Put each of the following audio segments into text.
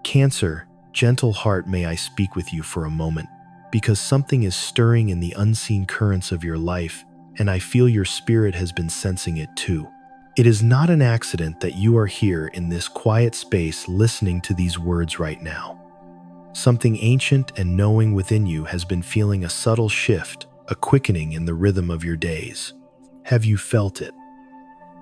Cancer, gentle heart, may I speak with you for a moment, because something is stirring in the unseen currents of your life, and I feel your spirit has been sensing it too. It is not an accident that you are here in this quiet space listening to these words right now. Something ancient and knowing within you has been feeling a subtle shift, a quickening in the rhythm of your days. Have you felt it?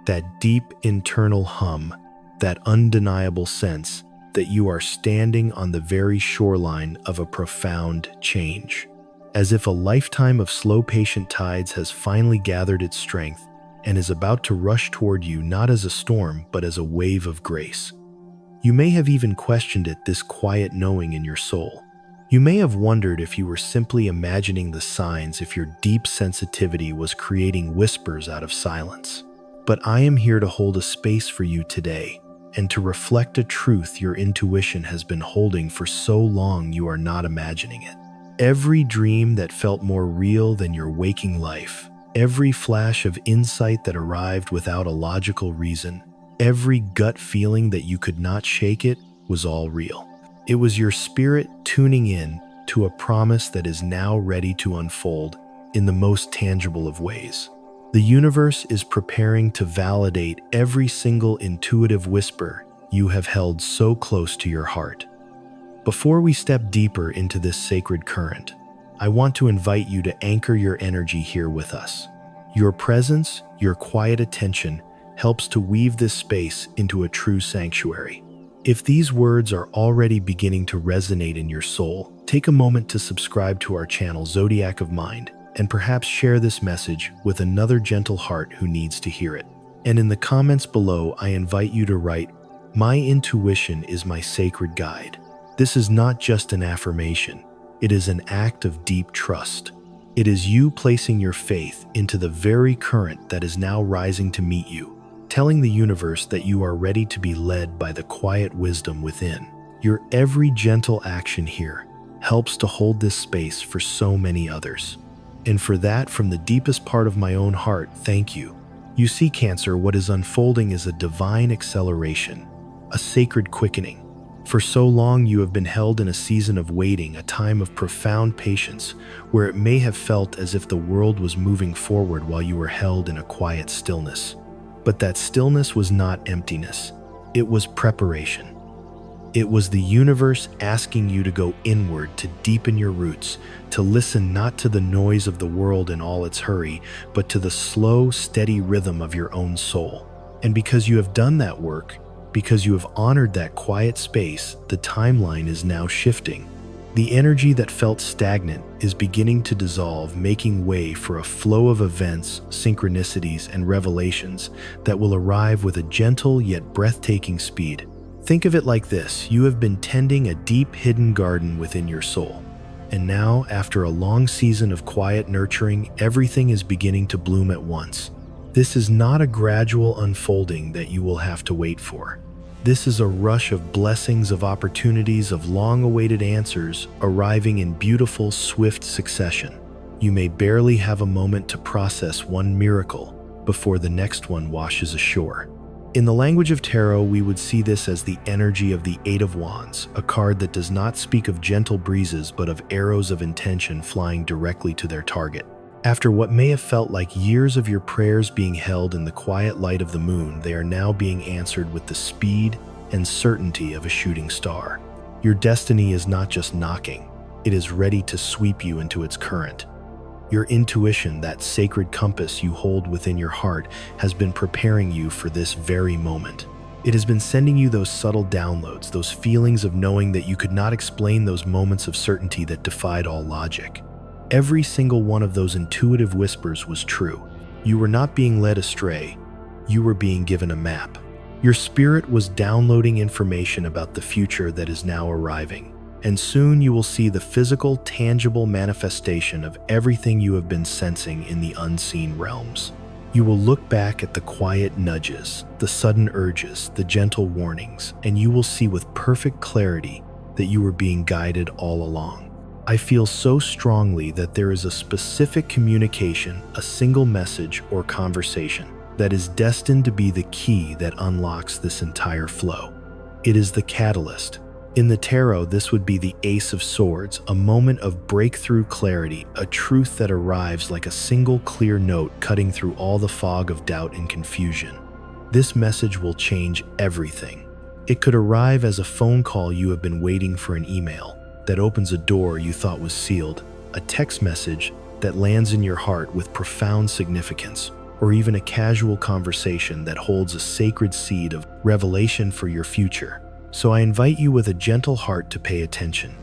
That deep internal hum, that undeniable sense that you are standing on the very shoreline of a profound change, as if a lifetime of slow, patient tides has finally gathered its strength and is about to rush toward you not as a storm but as a wave of grace. You may have even questioned it, this quiet knowing in your soul. You may have wondered if you were simply imagining the signs, if your deep sensitivity was creating whispers out of silence. But I am here to hold a space for you today, and to reflect a truth your intuition has been holding for so long you are not imagining it. Every dream that felt more real than your waking life, every flash of insight that arrived without a logical reason, every gut feeling that you could not shake it, was all real. It was your spirit tuning in to a promise that is now ready to unfold in the most tangible of ways. The universe is preparing to validate every single intuitive whisper you have held so close to your heart. Before we step deeper into this sacred current, I want to invite you to anchor your energy here with us. Your presence, your quiet attention, helps to weave this space into a true sanctuary. If these words are already beginning to resonate in your soul, take a moment to subscribe to our channel Zodiac of Mind, and perhaps share this message with another gentle heart who needs to hear it. And in the comments below, I invite you to write, "My intuition is my sacred guide." This is not just an affirmation, it is an act of deep trust. It is you placing your faith into the very current that is now rising to meet you, telling the universe that you are ready to be led by the quiet wisdom within. Your every gentle action here helps to hold this space for so many others. And for that, from the deepest part of my own heart, thank you. You see, Cancer, what is unfolding is a divine acceleration, a sacred quickening. For so long you have been held in a season of waiting, a time of profound patience, where it may have felt as if the world was moving forward while you were held in a quiet stillness. But that stillness was not emptiness, it was preparation. It was the universe asking you to go inward, to deepen your roots, to listen not to the noise of the world in all its hurry, but to the slow, steady rhythm of your own soul. And because you have done that work, because you have honored that quiet space, the timeline is now shifting. The energy that felt stagnant is beginning to dissolve, making way for a flow of events, synchronicities, and revelations that will arrive with a gentle yet breathtaking speed. Think of it like this: you have been tending a deep hidden garden within your soul. And now, after a long season of quiet nurturing, everything is beginning to bloom at once. This is not a gradual unfolding that you will have to wait for. This is a rush of blessings, of opportunities, of long-awaited answers arriving in beautiful, swift succession. You may barely have a moment to process one miracle before the next one washes ashore. In the language of tarot, we would see this as the energy of the Eight of Wands, a card that does not speak of gentle breezes but of arrows of intention flying directly to their target. After what may have felt like years of your prayers being held in the quiet light of the moon, they are now being answered with the speed and certainty of a shooting star. Your destiny is not just knocking, it is ready to sweep you into its current. Your intuition, that sacred compass you hold within your heart, has been preparing you for this very moment. It has been sending you those subtle downloads, those feelings of knowing that you could not explain, those moments of certainty that defied all logic. Every single one of those intuitive whispers was true. You were not being led astray, you were being given a map. Your spirit was downloading information about the future that is now arriving. And soon you will see the physical, tangible manifestation of everything you have been sensing in the unseen realms. You will look back at the quiet nudges, the sudden urges, the gentle warnings, and you will see with perfect clarity that you were being guided all along. I feel so strongly that there is a specific communication, a single message or conversation that is destined to be the key that unlocks this entire flow. It is the catalyst, In the tarot, this would be the Ace of Swords, a moment of breakthrough clarity, a truth that arrives like a single clear note cutting through all the fog of doubt and confusion. This message will change everything. It could arrive as a phone call you have been waiting for, an email that opens a door you thought was sealed, a text message that lands in your heart with profound significance, or even a casual conversation that holds a sacred seed of revelation for your future. So I invite you with a gentle heart to pay attention.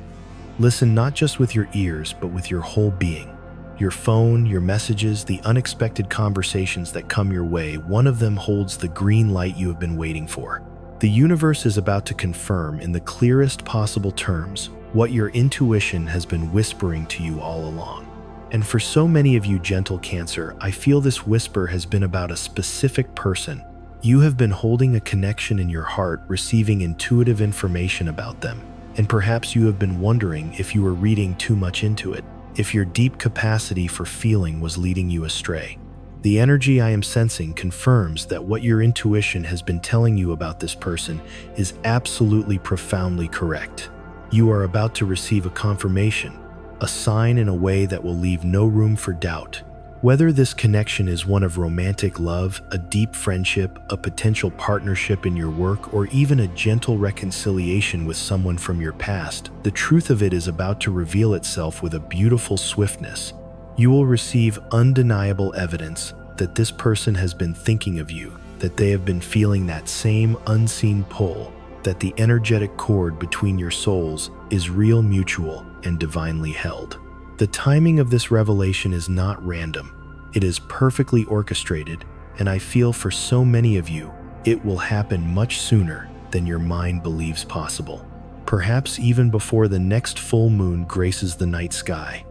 Listen not just with your ears, but with your whole being. Your phone, your messages, the unexpected conversations that come your way, one of them holds the green light you have been waiting for. The universe is about to confirm in the clearest possible terms what your intuition has been whispering to you all along. And for so many of you, gentle Cancer, I feel this whisper has been about a specific person. You have been holding a connection in your heart, receiving intuitive information about them. And perhaps you have been wondering if you were reading too much into it, if your deep capacity for feeling was leading you astray. The energy I am sensing confirms that what your intuition has been telling you about this person is absolutely profoundly correct. You are about to receive a confirmation, a sign in a way that will leave no room for doubt. Whether this connection is one of romantic love, a deep friendship, a potential partnership in your work, or even a gentle reconciliation with someone from your past, the truth of it is about to reveal itself with a beautiful swiftness. You will receive undeniable evidence that this person has been thinking of you, that they have been feeling that same unseen pull, that the energetic cord between your souls is real, mutual, and divinely held. The timing of this revelation is not random. It is perfectly orchestrated, and I feel for so many of you, it will happen much sooner than your mind believes possible. Perhaps even before the next full moon graces the night sky.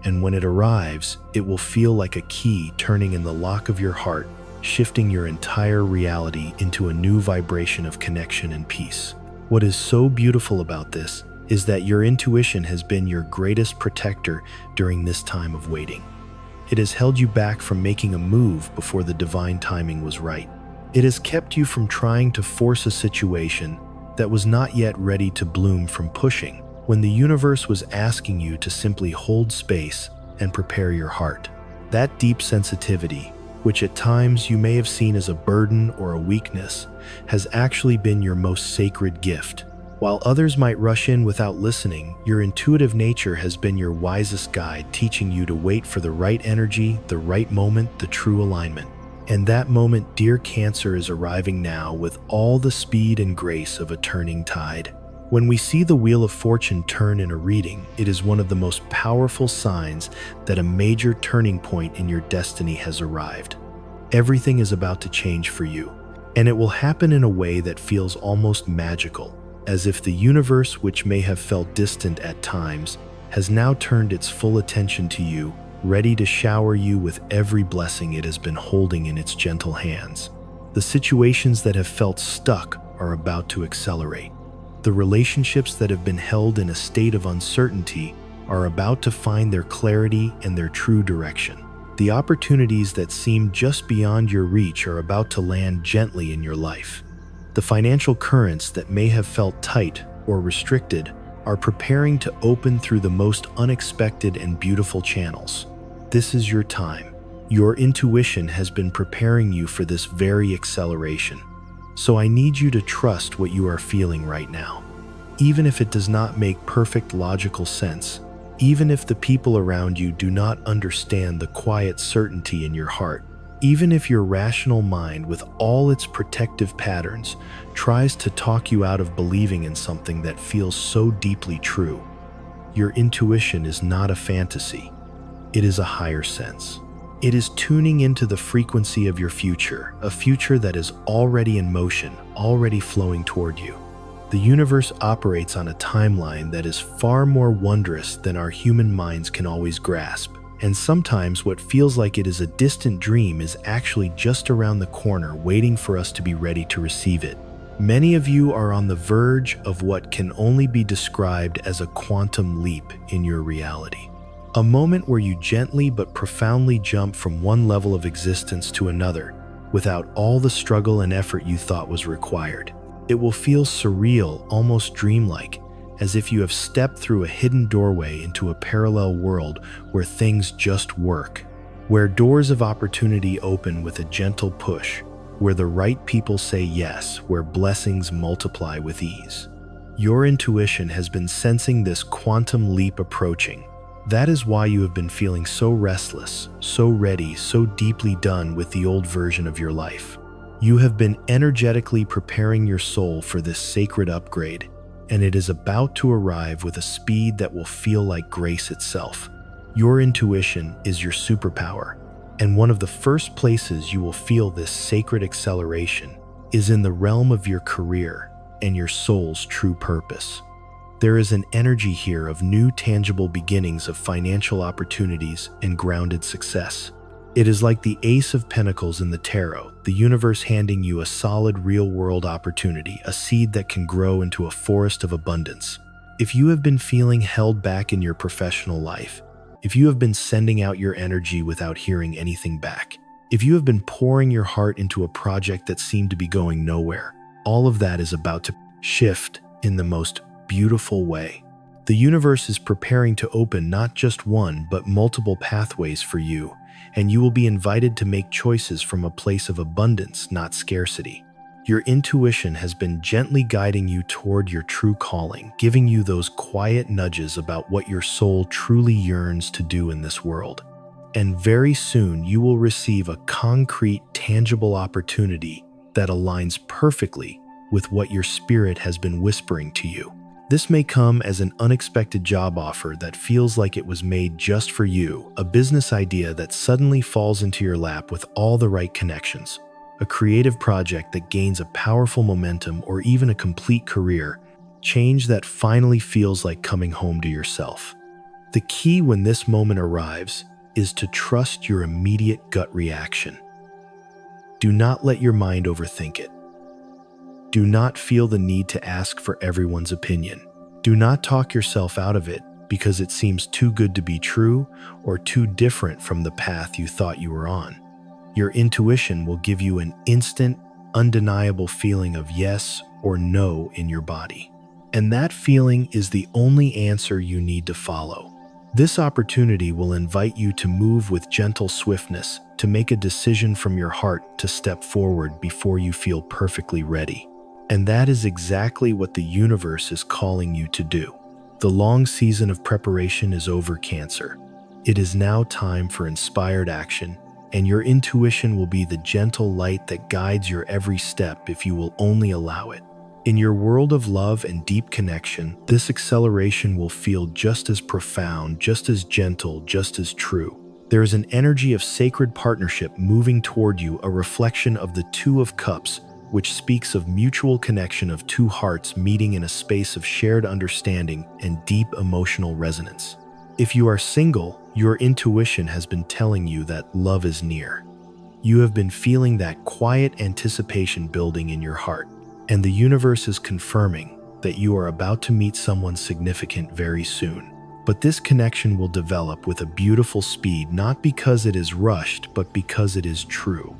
And when it arrives, it will feel like a key turning in the lock of your heart, shifting your entire reality into a new vibration of connection and peace. What is so beautiful about this is that your intuition has been your greatest protector during this time of waiting. It has held you back from making a move before the divine timing was right. It has kept you from trying to force a situation that was not yet ready to bloom from pushing, when the universe was asking you to simply hold space and prepare your heart. That deep sensitivity, which at times you may have seen as a burden or a weakness, has actually been your most sacred gift. While others might rush in without listening, your intuitive nature has been your wisest guide, teaching you to wait for the right energy, the right moment, the true alignment. And that moment, dear Cancer, is arriving now with all the speed and grace of a turning tide. When we see the Wheel of Fortune turn in a reading, it is one of the most powerful signs that a major turning point in your destiny has arrived. Everything is about to change for you, and it will happen in a way that feels almost magical, as if the universe, which may have felt distant at times, has now turned its full attention to you, ready to shower you with every blessing it has been holding in its gentle hands. The situations that have felt stuck are about to accelerate. The relationships that have been held in a state of uncertainty are about to find their clarity and their true direction. The opportunities that seemed just beyond your reach are about to land gently in your life. The financial currents that may have felt tight or restricted are preparing to open through the most unexpected and beautiful channels. This is your time. Your intuition has been preparing you for this very acceleration. So I need you to trust what you are feeling right now. Even if it does not make perfect logical sense, even if the people around you do not understand the quiet certainty in your heart, even if your rational mind, with all its protective patterns, tries to talk you out of believing in something that feels so deeply true, your intuition is not a fantasy. It is a higher sense. It is tuning into the frequency of your future, a future that is already in motion, already flowing toward you. The universe operates on a timeline that is far more wondrous than our human minds can always grasp. And sometimes what feels like it is a distant dream is actually just around the corner, waiting for us to be ready to receive it. Many of you are on the verge of what can only be described as a quantum leap in your reality. A moment where you gently but profoundly jump from one level of existence to another without all the struggle and effort you thought was required. It will feel surreal, almost dreamlike, as if you have stepped through a hidden doorway into a parallel world where things just work, where doors of opportunity open with a gentle push, where the right people say yes, where blessings multiply with ease. Your intuition has been sensing this quantum leap approaching. That is why you have been feeling so restless, so ready, so deeply done with the old version of your life. You have been energetically preparing your soul for this sacred upgrade, and it is about to arrive with a speed that will feel like grace itself. Your intuition is your superpower, and one of the first places you will feel this sacred acceleration is in the realm of your career and your soul's true purpose. There is an energy here of new tangible beginnings of financial opportunities and grounded success. It is like the Ace of Pentacles in the tarot, the universe handing you a solid real-world opportunity, a seed that can grow into a forest of abundance. If you have been feeling held back in your professional life, if you have been sending out your energy without hearing anything back, if you have been pouring your heart into a project that seemed to be going nowhere, all of that is about to shift in the most beautiful way. The universe is preparing to open not just one, but multiple pathways for you, and you will be invited to make choices from a place of abundance, not scarcity. Your intuition has been gently guiding you toward your true calling, giving you those quiet nudges about what your soul truly yearns to do in this world. And very soon you will receive a concrete, tangible opportunity that aligns perfectly with what your spirit has been whispering to you. This may come as an unexpected job offer that feels like it was made just for you, a business idea that suddenly falls into your lap with all the right connections, a creative project that gains a powerful momentum, or even a complete career change that finally feels like coming home to yourself. The key when this moment arrives is to trust your immediate gut reaction. Do not let your mind overthink it. Do not feel the need to ask for everyone's opinion. Do not talk yourself out of it because it seems too good to be true or too different from the path you thought you were on. Your intuition will give you an instant, undeniable feeling of yes or no in your body. And that feeling is the only answer you need to follow. This opportunity will invite you to move with gentle swiftness, to make a decision from your heart to step forward before you feel perfectly ready. And that is exactly what the universe is calling you to do. The long season of preparation is over, Cancer. It is now time for inspired action, and your intuition will be the gentle light that guides your every step if you will only allow it. In your world of love and deep connection, this acceleration will feel just as profound, just as gentle, just as true. There is an energy of sacred partnership moving toward you, a reflection of the Two of Cups, which speaks of mutual connection of two hearts meeting in a space of shared understanding and deep emotional resonance. If you are single, your intuition has been telling you that love is near. You have been feeling that quiet anticipation building in your heart, and the universe is confirming that you are about to meet someone significant very soon. But this connection will develop with a beautiful speed, not because it is rushed, but because it is true.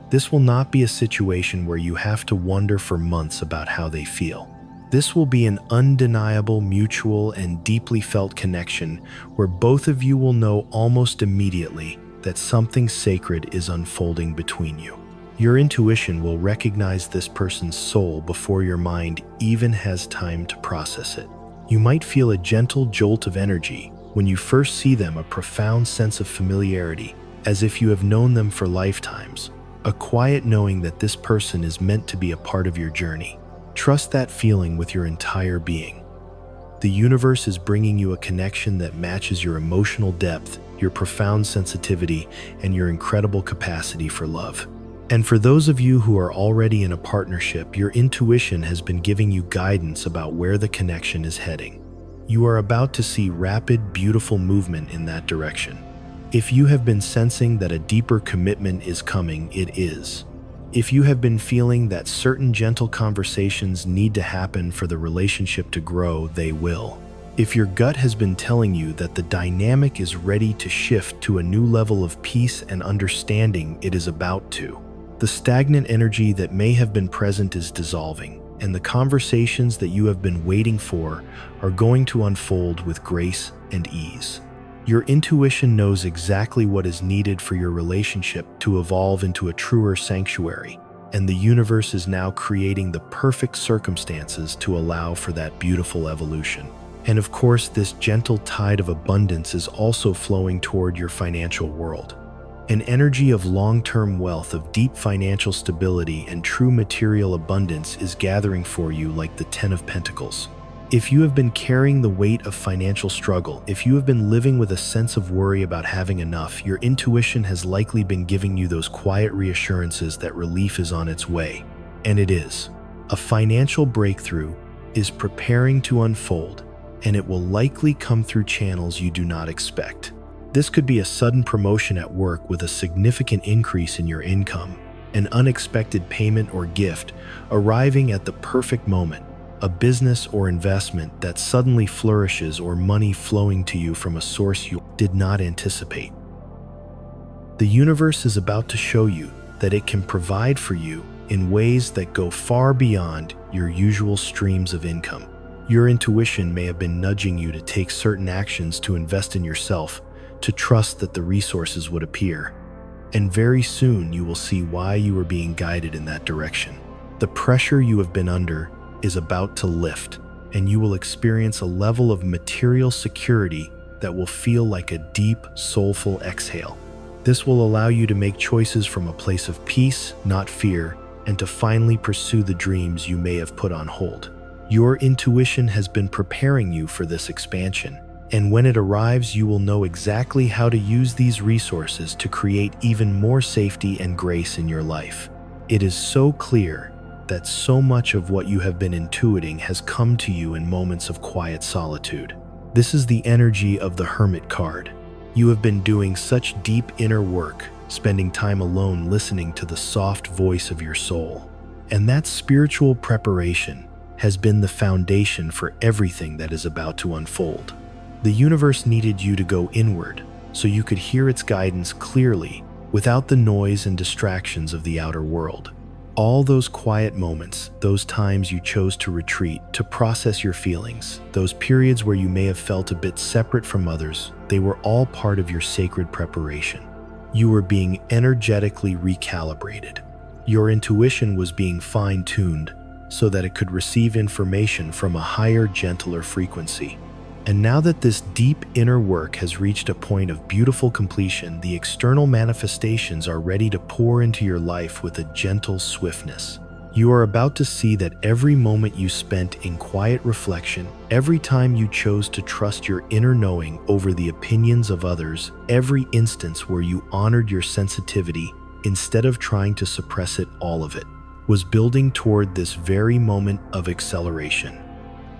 This will not be a situation where you have to wonder for months about how they feel. This will be an undeniable, mutual, and deeply felt connection where both of you will know almost immediately that something sacred is unfolding between you. Your intuition will recognize this person's soul before your mind even has time to process it. You might feel a gentle jolt of energy when you first see them, a profound sense of familiarity, as if you have known them for lifetimes. A quiet knowing that this person is meant to be a part of your journey. Trust that feeling with your entire being. The universe is bringing you a connection that matches your emotional depth, your profound sensitivity, and your incredible capacity for love. And for those of you who are already in a partnership, your intuition has been giving you guidance about where the connection is heading. You are about to see rapid, beautiful movement in that direction. If you have been sensing that a deeper commitment is coming, it is. If you have been feeling that certain gentle conversations need to happen for the relationship to grow, they will. If your gut has been telling you that the dynamic is ready to shift to a new level of peace and understanding, it is about to. The stagnant energy that may have been present is dissolving, and the conversations that you have been waiting for are going to unfold with grace and ease. Your intuition knows exactly what is needed for your relationship to evolve into a truer sanctuary, and the universe is now creating the perfect circumstances to allow for that beautiful evolution. And of course, this gentle tide of abundance is also flowing toward your financial world. An energy of long-term wealth, of deep financial stability, and true material abundance is gathering for you like the Ten of Pentacles. If you have been carrying the weight of financial struggle, if you have been living with a sense of worry about having enough, your intuition has likely been giving you those quiet reassurances that relief is on its way. And it is. A financial breakthrough is preparing to unfold, and it will likely come through channels you do not expect. This could be a sudden promotion at work with a significant increase in your income, an unexpected payment or gift arriving at the perfect moment, a business or investment that suddenly flourishes, or money flowing to you from a source you did not anticipate. The universe is about to show you that it can provide for you in ways that go far beyond your usual streams of income. Your intuition may have been nudging you to take certain actions, to invest in yourself, to trust that the resources would appear. And very soon you will see why you are being guided in that direction. The pressure you have been under is about to lift, and you will experience a level of material security that will feel like a deep, soulful exhale. This will allow you to make choices from a place of peace, not fear, and to finally pursue the dreams you may have put on hold. Your intuition has been preparing you for this expansion, and when it arrives, you will know exactly how to use these resources to create even more safety and grace in your life. It is so clear that so much of what you have been intuiting has come to you in moments of quiet solitude. This is the energy of the Hermit card. You have been doing such deep inner work, spending time alone listening to the soft voice of your soul. And that spiritual preparation has been the foundation for everything that is about to unfold. The universe needed you to go inward so you could hear its guidance clearly without the noise and distractions of the outer world. All those quiet moments, those times you chose to retreat, to process your feelings, those periods where you may have felt a bit separate from others, they were all part of your sacred preparation. You were being energetically recalibrated. Your intuition was being fine-tuned so that it could receive information from a higher, gentler frequency. And now that this deep inner work has reached a point of beautiful completion, the external manifestations are ready to pour into your life with a gentle swiftness. You are about to see that every moment you spent in quiet reflection, every time you chose to trust your inner knowing over the opinions of others, every instance where you honored your sensitivity instead of trying to suppress it, all of it was building toward this very moment of acceleration.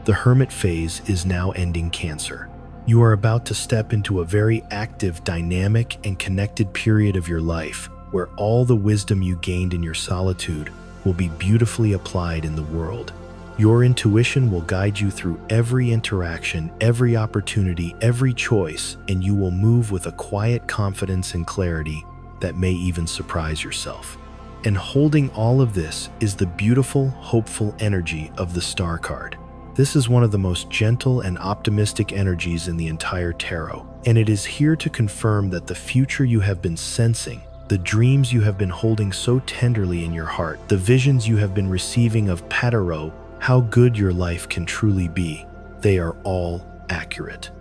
The Hermit phase is now ending Cancer. You are about to step into a very active, dynamic, and connected period of your life where all the wisdom you gained in your solitude will be beautifully applied in the world. Your intuition will guide you through every interaction, every opportunity, every choice, and you will move with a quiet confidence and clarity that may even surprise yourself. And holding all of this is the beautiful, hopeful energy of the Star card. This is one of the most gentle and optimistic energies in the entire tarot, and it is here to confirm that the future you have been sensing, the dreams you have been holding so tenderly in your heart, the visions you have been receiving of Patero, how good your life can truly be, they are all accurate.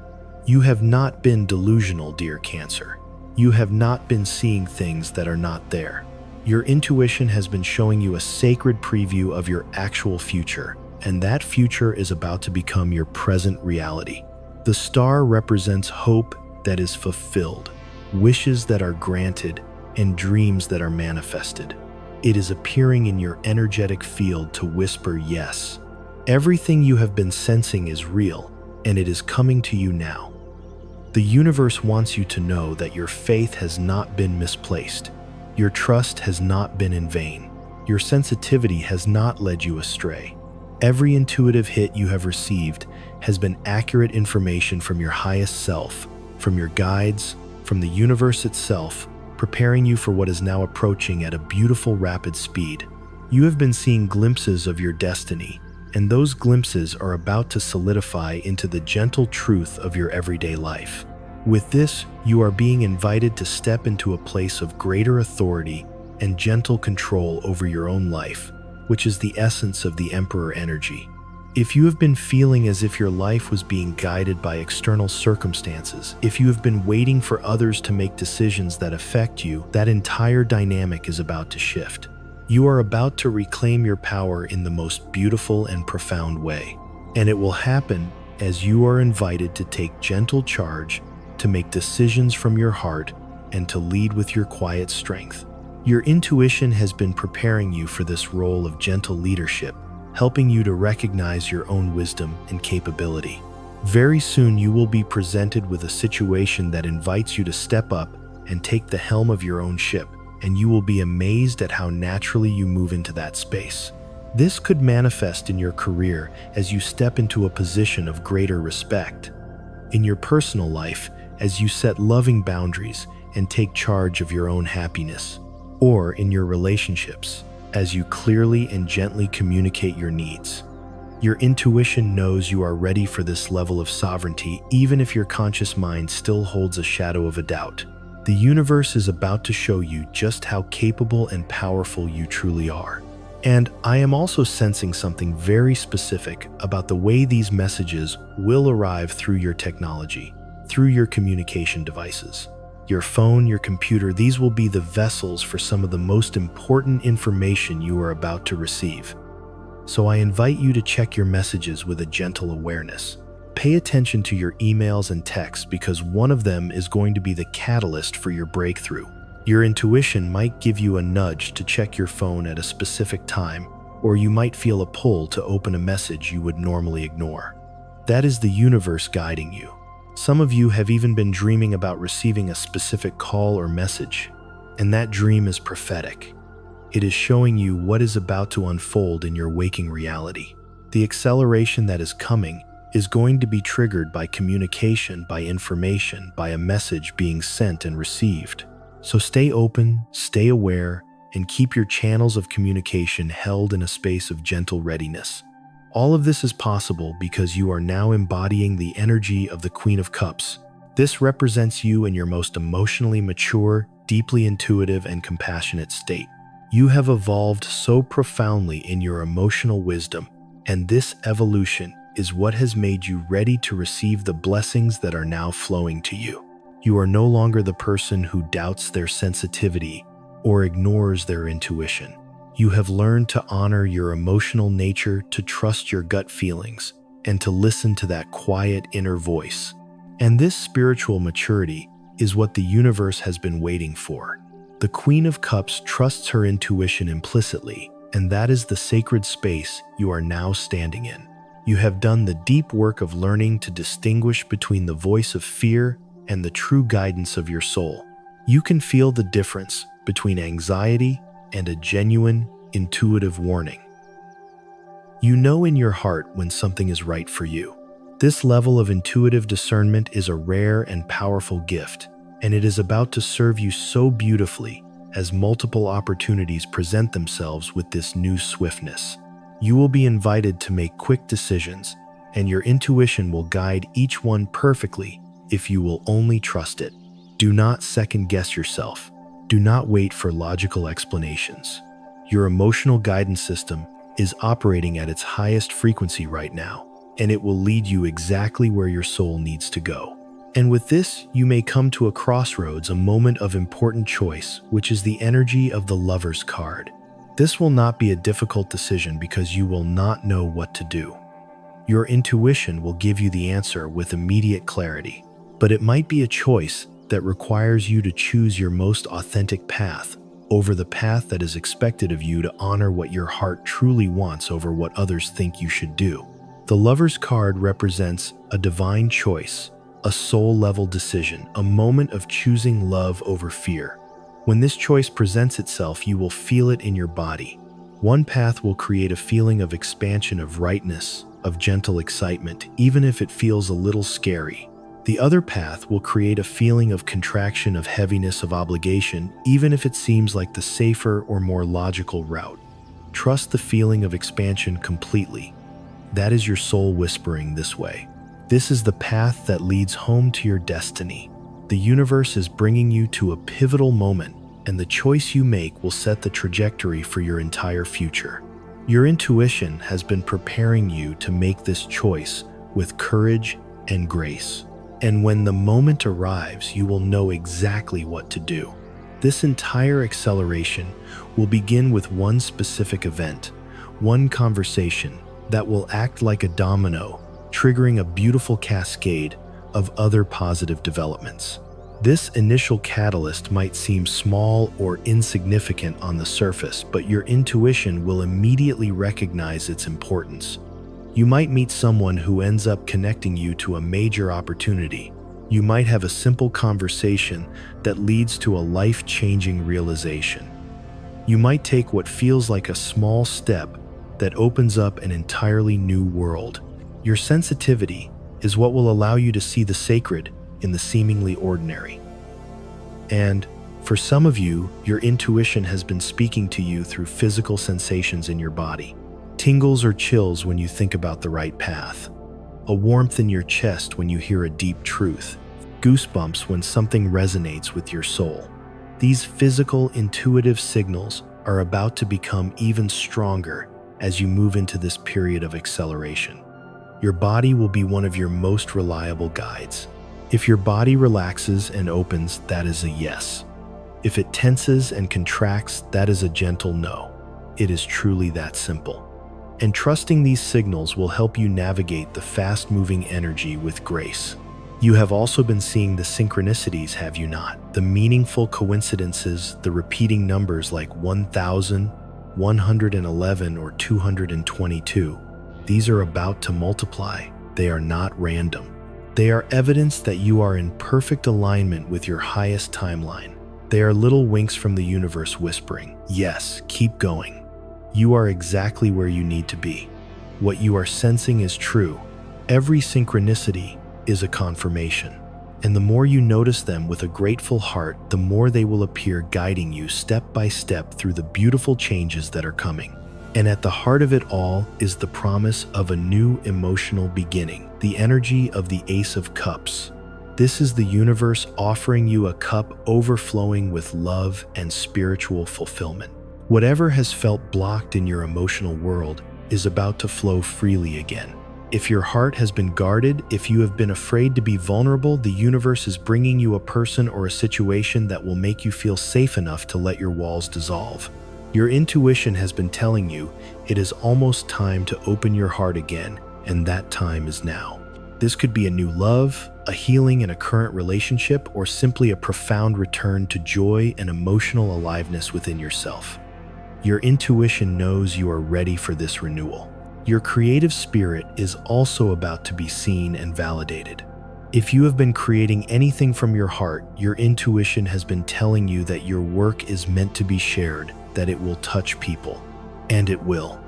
You have not been delusional, dear Cancer. You have not been seeing things that are not there. Your intuition has been showing you a sacred preview of your actual future, and that future is about to become your present reality. The star represents hope that is fulfilled, wishes that are granted, and dreams that are manifested. It is appearing in your energetic field to whisper yes. Everything you have been sensing is real, and it is coming to you now. The universe wants you to know that your faith has not been misplaced. Your trust has not been in vain. Your sensitivity has not led you astray. Every intuitive hit you have received has been accurate information from your highest self, from your guides, from the universe itself, preparing you for what is now approaching at a beautiful, rapid speed. You have been seeing glimpses of your destiny, and those glimpses are about to solidify into the gentle truth of your everyday life. With this, you are being invited to step into a place of greater authority and gentle control over your own life, which is the essence of the Emperor energy. If you have been feeling as if your life was being guided by external circumstances, if you have been waiting for others to make decisions that affect you, that entire dynamic is about to shift. You are about to reclaim your power in the most beautiful and profound way. And it will happen as you are invited to take gentle charge, to make decisions from your heart, and to lead with your quiet strength. Your intuition has been preparing you for this role of gentle leadership, helping you to recognize your own wisdom and capability. Very soon you will be presented with a situation that invites you to step up and take the helm of your own ship, and you will be amazed at how naturally you move into that space. This could manifest in your career as you step into a position of greater respect. In your personal life, as you set loving boundaries and take charge of your own happiness. Or in your relationships, as you clearly and gently communicate your needs. Your intuition knows you are ready for this level of sovereignty, even if your conscious mind still holds a shadow of a doubt. The universe is about to show you just how capable and powerful you truly are. And I am also sensing something very specific about the way these messages will arrive through your technology, through your communication devices. Your phone, your computer, these will be the vessels for some of the most important information you are about to receive. So I invite you to check your messages with a gentle awareness. Pay attention to your emails and texts because one of them is going to be the catalyst for your breakthrough. Your intuition might give you a nudge to check your phone at a specific time, or you might feel a pull to open a message you would normally ignore. That is the universe guiding you. Some of you have even been dreaming about receiving a specific call or message, and that dream is prophetic. It is showing you what is about to unfold in your waking reality. The acceleration that is coming is going to be triggered by communication, by information, by a message being sent and received. So stay open, stay aware, and keep your channels of communication held in a space of gentle readiness. All of this is possible because you are now embodying the energy of the Queen of Cups. This represents you in your most emotionally mature, deeply intuitive, and compassionate state. You have evolved so profoundly in your emotional wisdom, and this evolution is what has made you ready to receive the blessings that are now flowing to you. You are no longer the person who doubts their sensitivity or ignores their intuition. You have learned to honor your emotional nature, to trust your gut feelings, and to listen to that quiet inner voice. And this spiritual maturity is what the universe has been waiting for. The Queen of Cups trusts her intuition implicitly, and that is the sacred space you are now standing in. You have done the deep work of learning to distinguish between the voice of fear and the true guidance of your soul. You can feel the difference between anxiety and a genuine, intuitive warning. You know in your heart when something is right for you. This level of intuitive discernment is a rare and powerful gift, and it is about to serve you so beautifully as multiple opportunities present themselves with this new swiftness. You will be invited to make quick decisions, and your intuition will guide each one perfectly if you will only trust it. Do not second-guess yourself. Do not wait for logical explanations. Your emotional guidance system is operating at its highest frequency right now, and it will lead you exactly where your soul needs to go. And with this, you may come to a crossroads, a moment of important choice, which is the energy of the Lover's card. This will not be a difficult decision because you will not know what to do. Your intuition will give you the answer with immediate clarity, but it might be a choice that requires you to choose your most authentic path over the path that is expected of you to honor what your heart truly wants over what others think you should do. The Lover's card represents a divine choice, a soul-level decision, a moment of choosing love over fear. When this choice presents itself, you will feel it in your body. One path will create a feeling of expansion, of rightness, of gentle excitement, even if it feels a little scary. The other path will create a feeling of contraction, of heaviness, of obligation, even if it seems like the safer or more logical route. Trust the feeling of expansion completely. That is your soul whispering this way. This is the path that leads home to your destiny. The universe is bringing you to a pivotal moment, and the choice you make will set the trajectory for your entire future. Your intuition has been preparing you to make this choice with courage and grace. And when the moment arrives, you will know exactly what to do. This entire acceleration will begin with one specific event, one conversation that will act like a domino, triggering a beautiful cascade of other positive developments. This initial catalyst might seem small or insignificant on the surface, but your intuition will immediately recognize its importance. You might meet someone who ends up connecting you to a major opportunity. You might have a simple conversation that leads to a life-changing realization. You might take what feels like a small step that opens up an entirely new world. Your sensitivity is what will allow you to see the sacred in the seemingly ordinary. And for some of you, your intuition has been speaking to you through physical sensations in your body. Tingles or chills when you think about the right path. A warmth in your chest when you hear a deep truth. Goosebumps when something resonates with your soul. These physical, intuitive signals are about to become even stronger as you move into this period of acceleration. Your body will be one of your most reliable guides. If your body relaxes and opens, that is a yes. If it tenses and contracts, that is a gentle no. It is truly that simple. And trusting these signals will help you navigate the fast-moving energy with grace. You have also been seeing the synchronicities, have you not? The meaningful coincidences, the repeating numbers like 1,000, 111, or 222. These are about to multiply. They are not random. They are evidence that you are in perfect alignment with your highest timeline. They are little winks from the universe whispering, yes, keep going. You are exactly where you need to be. What you are sensing is true. Every synchronicity is a confirmation. And the more you notice them with a grateful heart, the more they will appear guiding you step by step through the beautiful changes that are coming. And at the heart of it all is the promise of a new emotional beginning, the energy of the Ace of Cups. This is the universe offering you a cup overflowing with love and spiritual fulfillment. Whatever has felt blocked in your emotional world is about to flow freely again. If your heart has been guarded, if you have been afraid to be vulnerable, the universe is bringing you a person or a situation that will make you feel safe enough to let your walls dissolve. Your intuition has been telling you it is almost time to open your heart again, and that time is now. This could be a new love, a healing in a current relationship, or simply a profound return to joy and emotional aliveness within yourself. Your intuition knows you are ready for this renewal. Your creative spirit is also about to be seen and validated. If you have been creating anything from your heart, your intuition has been telling you that your work is meant to be shared, that it will touch people. And it will.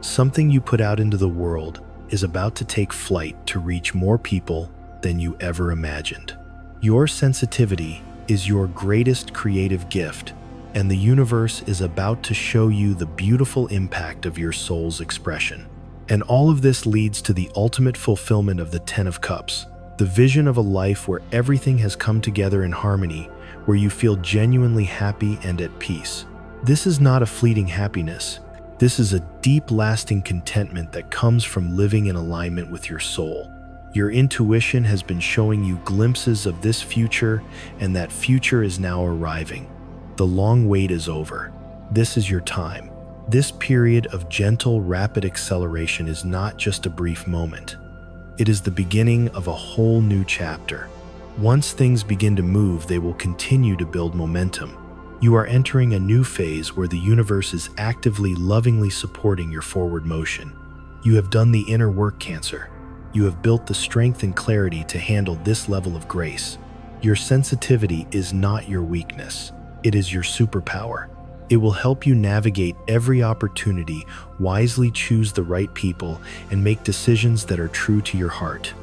Something you put out into the world is about to take flight to reach more people than you ever imagined. Your sensitivity is your greatest creative gift, and the universe is about to show you the beautiful impact of your soul's expression. And all of this leads to the ultimate fulfillment of the Ten of Cups, the vision of a life where everything has come together in harmony, where you feel genuinely happy and at peace. This is not a fleeting happiness. This is a deep, lasting contentment that comes from living in alignment with your soul. Your intuition has been showing you glimpses of this future, and that future is now arriving. The long wait is over. This is your time. This period of gentle, rapid acceleration is not just a brief moment. It is the beginning of a whole new chapter. Once things begin to move, they will continue to build momentum. You are entering a new phase where the universe is actively, lovingly supporting your forward motion. You have done the inner work, Cancer. You have built the strength and clarity to handle this level of grace. Your sensitivity is not your weakness. It is your superpower. It will help you navigate every opportunity, wisely choose the right people, and make decisions that are true to your heart.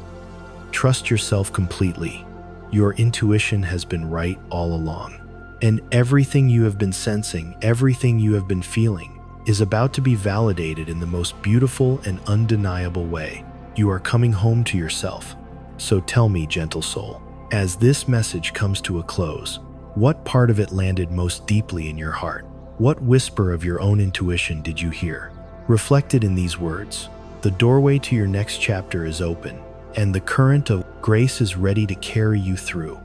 Trust yourself completely. Your intuition has been right all along. And everything you have been sensing, everything you have been feeling, is about to be validated in the most beautiful and undeniable way. You are coming home to yourself. So tell me, gentle soul, as this message comes to a close, what part of it landed most deeply in your heart? What whisper of your own intuition did you hear? Reflected in these words, the doorway to your next chapter is open, and the current of grace is ready to carry you through.